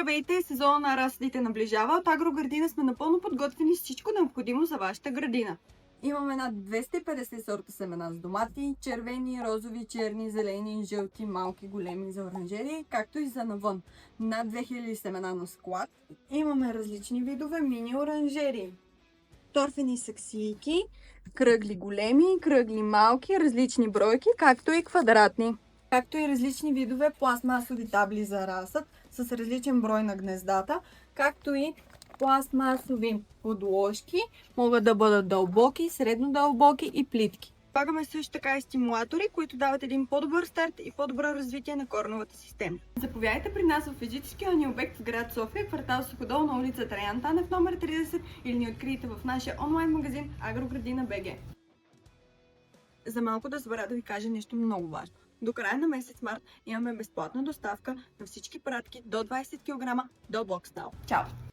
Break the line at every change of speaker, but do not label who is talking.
Здравейте! Сезона на разсадите наближава. От Агроградина сме напълно подготвени с всичко необходимо за вашата градина.
Имаме над 250 сорта семена с домати, червени, розови, черни, зелени, жълти, малки, големи за оранжерии, както и за навън. Над 2000 семена на склад. Имаме различни видове мини оранжерии. Торфени саксийки, кръгли големи, кръгли малки, различни бройки, както и квадратни. Както и различни видове пластмасови табли за разсад с различен брой на гнездата, както и пластмасови подложки, могат да бъдат дълбоки, средно дълбоки и плитки.
Слагаме също така и стимулатори, които дават един по-добър старт и по-добро развитие на корновата система. Заповядайте при нас в физическия ни обект в град София, квартал Суходол, на улица Траян Танев, номер 30, или ни откриете в нашия онлайн магазин Агроградина БГ. За малко да забравя да ви кажа нещо много важно. До края на месец март имаме безплатна доставка на всички пратки до 20 кг до Бокстайл. Чао!